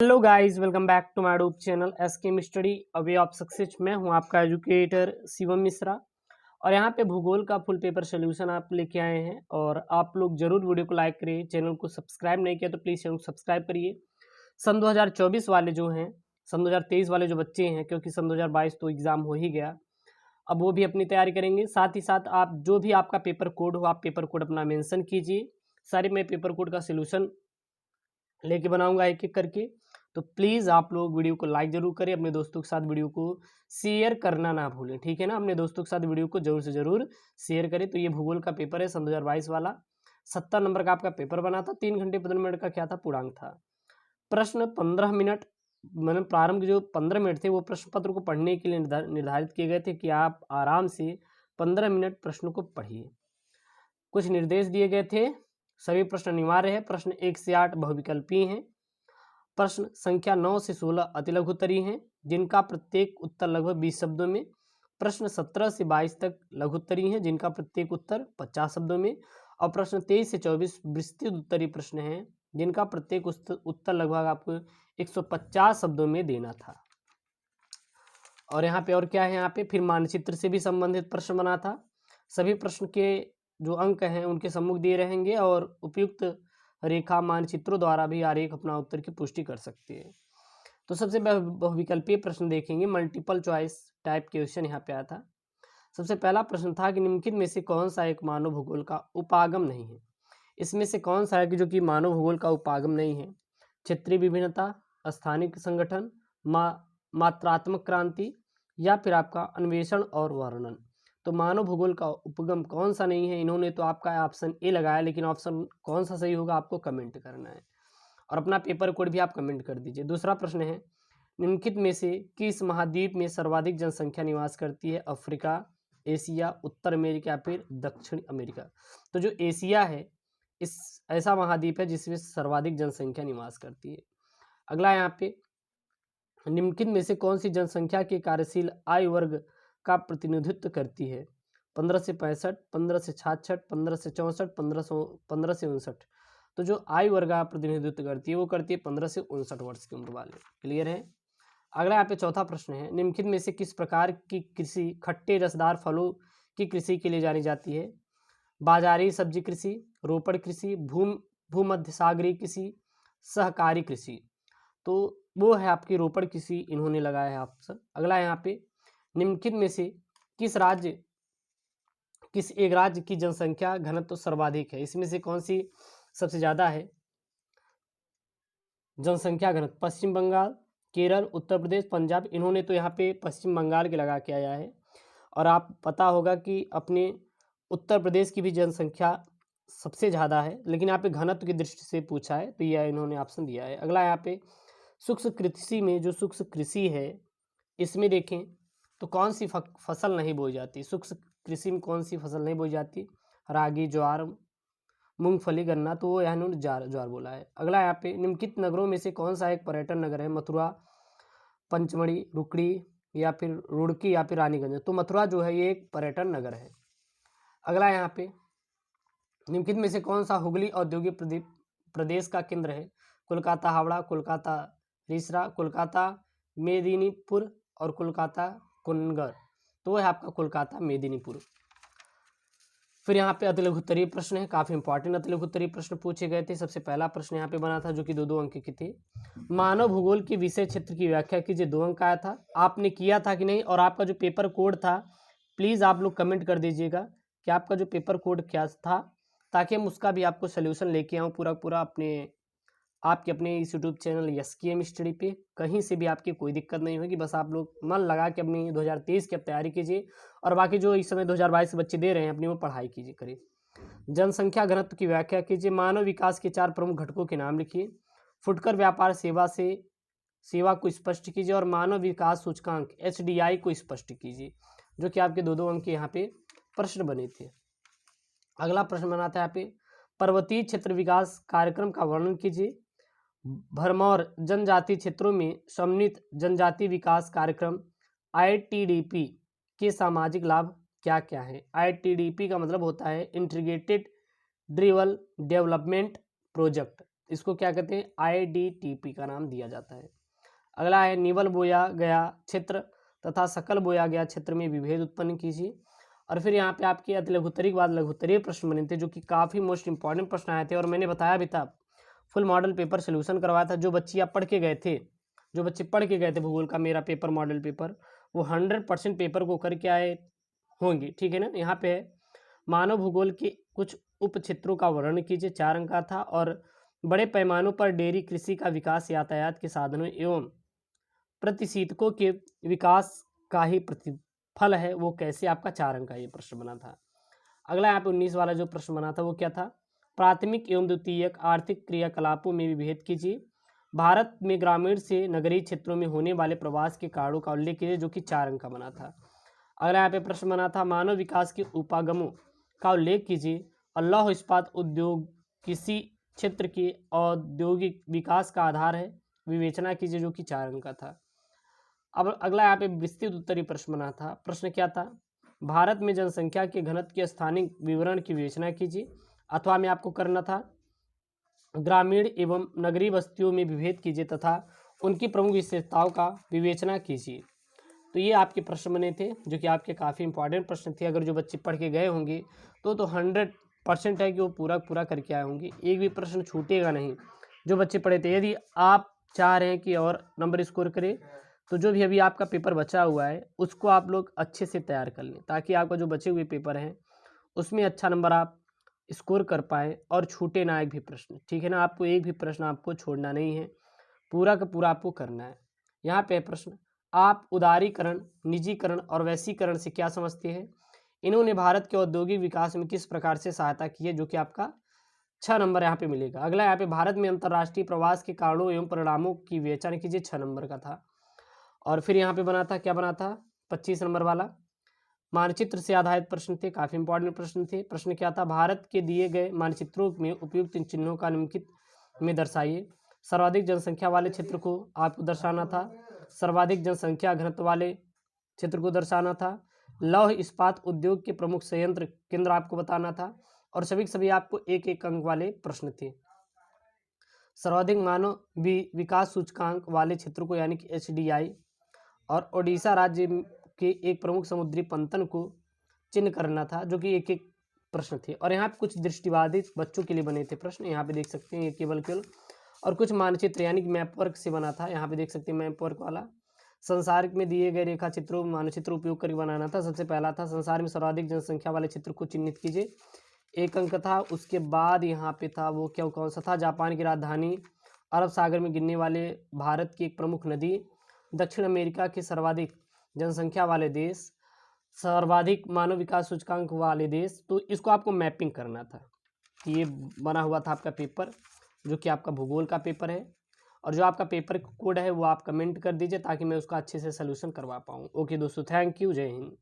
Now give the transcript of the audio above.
Hello guys, welcome back to my YouTube channel SK study away of success. मैं हूं आपका educator Shivam Mishra और यहां पे भूगोल का फुल पेपर सोल्यूशन आप लेके आए हैं। और आप लोग जरूर वीडियो को लाइक करिए, चैनल को सब्सक्राइब नहीं किया तो प्लीज़ चैनल को सब्सक्राइब करिए। सन 2024 वाले जो हैं, सन 2023 वाले जो बच्चे हैं, क्योंकि सन 2022 तो एग्ज़ाम हो ही गया, अब वो भी अपनी तैयारी करेंगे। साथ ही साथ आप जो भी आपका पेपर कोड हो, आप पेपर कोड अपना मेंशन कीजिए। सारे मैं पेपर कोड का सोल्यूशन लेके बनाऊंगा एक एक करके। तो प्लीज़ आप लोग वीडियो को लाइक जरूर करें, अपने दोस्तों के साथ वीडियो को शेयर करना ना भूलें, ठीक है ना। अपने दोस्तों के साथ वीडियो को जरूर से जरूर शेयर करें। तो ये भूगोल का पेपर है सन 2022 वाला, 70 नंबर का आपका पेपर बना था। 3 घंटे 15 मिनट का क्या था, पूर्णांक था। प्रश्न 15 मिनट, मतलब प्रारंभ के जो 15 मिनट थे वो प्रश्न पत्र को पढ़ने के लिए निर्धारित किए गए थे कि आप आराम से 15 मिनट प्रश्न को पढ़िए। कुछ निर्देश दिए गए थे। सभी प्रश्न अनिवार्य है। प्रश्न 1 से 8 बहुविकल्पीय हैं। प्रश्न संख्या 9 से 16 अतिलघु उत्तरीय हैं, जिनका प्रत्येक उत्तर लगभग 20 शब्दों में। प्रश्न 17 से 22 तक लघु उत्तरीय हैं, जिनका प्रत्येक उत्तर 50 शब्दों में। और प्रश्न 23 से 24 विस्तृत उत्तरीय प्रश्न हैं, जिनका प्रत्येक उत्तर लगभग आपको 150 शब्दों में देना था। और यहाँ पे और क्या है, यहाँ पे फिर मानचित्र से भी संबंधित प्रश्न बना था। सभी प्रश्न के जो अंक हैं उनके सम्मुख दिए रहेंगे और उपयुक्त रेखा मानचित्रों द्वारा भी आरेख अपना उत्तर की पुष्टि कर सकते हैं। तो सबसे बहुविकल्पीय प्रश्न देखेंगे, मल्टीपल चॉइस टाइप क्वेश्चन यहाँ पे आया था। सबसे पहला प्रश्न था कि निम्नलिखित में से कौन सा एक मानव भूगोल का उपागम नहीं है। इसमें से कौन सा है कि जो कि मानव भूगोल का उपागम नहीं है। क्षेत्रीय विभिन्नता, स्थानिक संगठन, मात्रात्मक क्रांति, या फिर आपका अन्वेषण और वर्णन। तो मानव भूगोल का उपगम कौन सा नहीं है। इन्होंने तो आपका ऑप्शन ए लगाया, लेकिन ऑप्शन कौन सा सही होगा आपको कमेंट करना है और अपना पेपर कोड भी आप कमेंट कर दीजिए। दूसरा प्रश्न है, निम्नलिखित में से किस महाद्वीप में सर्वाधिक जनसंख्या निवास करती है। अफ्रीका, एशिया, उत्तर अमेरिका या फिर दक्षिण अमेरिका। तो जो एशिया है, इस ऐसा महाद्वीप है जिसमें सर्वाधिक जनसंख्या निवास करती है। अगला यहाँ पे, निम्नलिखित में से कौन सी जनसंख्या के कार्यशील आयु वर्ग का प्रतिनिधित्व करती है। 15 से 65, 15 से 66, 15 से 64, 15 से 59। तो जो आयु वर्ग का प्रतिनिधित्व करती है वो करती है 15 से 59 वर्ष की उम्र वाले। क्लियर है। अगला यहाँ पे चौथा प्रश्न है, निम्नलिखित में से किस प्रकार की कृषि खट्टे रसदार फलों की कृषि के लिए जानी जाती है। बाजारी सब्जी कृषि, रोपड़ कृषि, भूमध्य सागरीय कृषि, सहकारी कृषि। तो वो है आपकी रोपड़ कृषि, इन्होंने लगाया है ऑप्शन। अगला यहाँ पे, निम्नलिखित में से किस एक राज्य की जनसंख्या घनत्व तो सर्वाधिक है। इसमें से कौन सी सबसे ज्यादा है जनसंख्या घनत्व। पश्चिम बंगाल, केरल, उत्तर प्रदेश, पंजाब। इन्होंने तो यहाँ पे पश्चिम बंगाल के लगा के आया है। और आप पता होगा कि अपने उत्तर प्रदेश की भी जनसंख्या सबसे ज़्यादा है, लेकिन यहाँ पे घनत्व की दृष्टि से पूछा है तो यह इन्होंने ऑप्शन दिया है। अगला यहाँ पे, सूक्ष्म कृषि में जो सूक्ष्म कृषि है, इसमें देखें तो कौन सी फसल नहीं बोई जाती। सूक्ष्म कृषि में कौन सी फसल नहीं बोई जाती। रागी, ज्वार, मूंगफली, गन्ना। तो वो यहाँ इन्होंने ज्वार बोला है। अगला यहाँ पे, निम्नलिखित नगरों में से कौन सा एक पर्यटन नगर है। मथुरा, पंचमढ़ी, रुकड़ी या फिर रुड़की या फिर रानीगंज। तो मथुरा जो है ये एक पर्यटन नगर है। अगला यहाँ पे, निम्नलिखित में से कौन सा हुगली औद्योगिक प्रदेश का केंद्र है। कोलकाता हावड़ा, कोलकाता रिसरा, कोलकाता मेदिनीपुर और कोलकाता कुनगर। तो वह है आपका कोलकाता मेदिनीपुर। फिर यहाँ पे अतिलघु उत्तरीय प्रश्न है, काफी इंपॉर्टेंट अतिलघु उत्तरीय प्रश्न पूछे गए थे। सबसे पहला प्रश्न यहाँ पे बना था जो कि 2-2 अंक के थे। मानव भूगोल के विषय क्षेत्र की व्याख्या कीजिए। 2 अंक आया था। आपने किया था कि नहीं, और आपका जो पेपर कोड था प्लीज आप लोग कमेंट कर दीजिएगा कि आपका जो पेपर कोड क्या था, ताकि हम उसका भी आपको सोल्यूशन लेके आऊँ पूरा आपके अपने इस यूट्यूब चैनल एसकेएम स्टडी पे। कहीं से भी आपकी कोई दिक्कत नहीं होगी, बस आप लोग मन लगा के अपनी 2023 की तैयारी कीजिए और बाकी जो इस समय 2022 से बच्चे दे रहे हैं अपनी वो पढ़ाई कीजिए करिए। जनसंख्या घनत्व की व्याख्या कीजिए। मानव विकास के 4 प्रमुख घटकों के नाम लिखिए। फुटकर व्यापार सेवा को स्पष्ट कीजिए और मानव विकास सूचकांक HDI को स्पष्ट कीजिए, जो कि आपके 2-2 अंक के यहाँ पे प्रश्न बने थे। अगला प्रश्न बना था यहाँ पे, पर्वतीय क्षेत्र विकास कार्यक्रम का वर्णन कीजिए। भरमौर जनजाति क्षेत्रों में समन्वित जनजाति विकास कार्यक्रम ITDP के सामाजिक लाभ क्या क्या है। ITDP का मतलब होता है इंटीग्रेटेड ड्रिवल डेवलपमेंट प्रोजेक्ट। इसको क्या कहते हैं, IDTP का नाम दिया जाता है। अगला है निवल बोया गया क्षेत्र तथा सकल बोया गया क्षेत्र में विभेद उत्पन्न कीजिए। और फिर यहाँ पे आपके अति लघुत्तरी के बाद लघुत्तरीय प्रश्न बने थे, जो कि काफ़ी मोस्ट इंपॉर्टेंट प्रश्न आए थे, और मैंने बताया भी था फुल मॉडल पेपर सोल्यूशन करवाया था। जो बच्चे आप पढ़ के गए थे, जो बच्चे पढ़ के गए थे भूगोल का मेरा पेपर मॉडल पेपर, वो 100% पेपर को करके आए होंगे, ठीक है ना। यहाँ पे है मानव भूगोल के कुछ उप क्षेत्रों का वर्णन कीजिए, 4 अंक का था। और बड़े पैमानों पर डेयरी कृषि का विकास यातायात के साधनों एवं प्रतिशीतकों के विकास का ही प्रतिफल है, वो कैसे, आपका 4 अंक का ये प्रश्न बना था। अगला यहाँ पे 19 वाला जो प्रश्न बना था वो क्या था, प्राथमिक एवं द्वितीयक आर्थिक क्रियाकलापों में विभेद कीजिए। भारत में ग्रामीण से नगरीय क्षेत्रों में होने वाले प्रवास के कारणों का उल्लेख कीजिए, जो कि 4 अंक का बना था। अगला यहाँ पे प्रश्न बना था मानव विकास के उपागमों का उल्लेख कीजिए और लौह इस्पात उद्योग किसी क्षेत्र के औद्योगिक विकास का आधार है, विवेचना कीजिए, जो कि 4 अंक का था। अब अगला यहाँ पे विस्तृत उत्तरीय प्रश्न बना था। प्रश्न क्या था, भारत में जनसंख्या के घनत्व के स्थानिक विवरण की विवेचना कीजिए, अथवा में आपको करना था ग्रामीण एवं नगरीय बस्तियों में विभेद कीजिए तथा उनकी प्रमुख विशेषताओं का विवेचना कीजिए। तो ये आपके प्रश्न बने थे, जो कि आपके काफ़ी इंपॉर्टेंट प्रश्न थे। अगर जो बच्चे पढ़ के गए होंगे तो 100% है कि वो पूरा करके आए होंगे, एक भी प्रश्न छूटेगा नहीं जो बच्चे पढ़े थे। यदि आप चाह रहे हैं कि और नंबर स्कोर करें, तो जो भी अभी आपका पेपर बचा हुआ है उसको आप लोग अच्छे से तैयार कर लें, ताकि आपका जो बचे हुए पेपर हैं उसमें अच्छा नंबर आप स्कोर कर पाएँ और छूटे ना एक भी प्रश्न, ठीक है ना। आपको एक भी प्रश्न आपको छोड़ना नहीं है, पूरा का पूरा आपको करना है। यहाँ पे प्रश्न, आप उदारीकरण, निजीकरण और वैश्वीकरण से क्या समझते हैं? इन्होंने भारत के औद्योगिक विकास में किस प्रकार से सहायता की है, जो कि आपका 6 नंबर यहाँ पे मिलेगा। अगला यहाँ पे भारत में अंतर्राष्ट्रीय प्रवास के कारणों एवं परिणामों की विवेचना कीजिए, 6 नंबर का था। और फिर यहाँ पे बना था, क्या बना था, 25 नंबर वाला मानचित्र से आधारित प्रश्न थे, काफ़ी इंपॉर्टेंट प्रश्न थे। प्रश्न क्या था, भारत के दिए गए मानचित्रों में उपयुक्त इन चिन्हों का निम्नलिखित में दर्शाइए। सर्वाधिक जनसंख्या वाले क्षेत्र को आपको दर्शाना था, सर्वाधिक जनसंख्या घनत्व वाले क्षेत्र को दर्शाना था, लौह इस्पात उद्योग के प्रमुख संयंत्र केंद्र आपको बताना था, और सभी के सभी आपको एक एक अंक वाले प्रश्न थे। सर्वाधिक मानव विकास सूचकांक वाले क्षेत्र को यानी कि HDI, और ओडिशा राज्य के एक प्रमुख समुद्री पंतन को चिन्ह करना था, जो कि एक एक प्रश्न थे। और यहाँ पे कुछ दृष्टिबाधित बच्चों के लिए बने थे प्रश्न, यहाँ पे देख सकते हैं ये केवल और कुछ मानचित्र यानी कि मैप वर्क से बना था। यहाँ पे देख सकते हैं मैप वर्क वाला, संसार में दिए गए रेखा चित्रों मानचित्र उपयोग करके बनाना था। सबसे पहला था संसार में सर्वाधिक जनसंख्या वाले क्षेत्र को चिन्हित कीजिए, 1 अंक था। उसके बाद यहाँ पे था वो क्या, कौन सा था, जापान की राजधानी, अरब सागर में गिरने वाले भारत की एक प्रमुख नदी, दक्षिण अमेरिका के सर्वाधिक जनसंख्या वाले देश, सर्वाधिक मानव विकास सूचकांक वाले देश। तो इसको आपको मैपिंग करना था। ये बना हुआ था आपका पेपर, जो कि आपका भूगोल का पेपर है। और जो आपका पेपर कोड है वो आप कमेंट कर दीजिए, ताकि मैं उसका अच्छे से सलूशन करवा पाऊँ। ओके दोस्तों, थैंक यू, जय हिंद।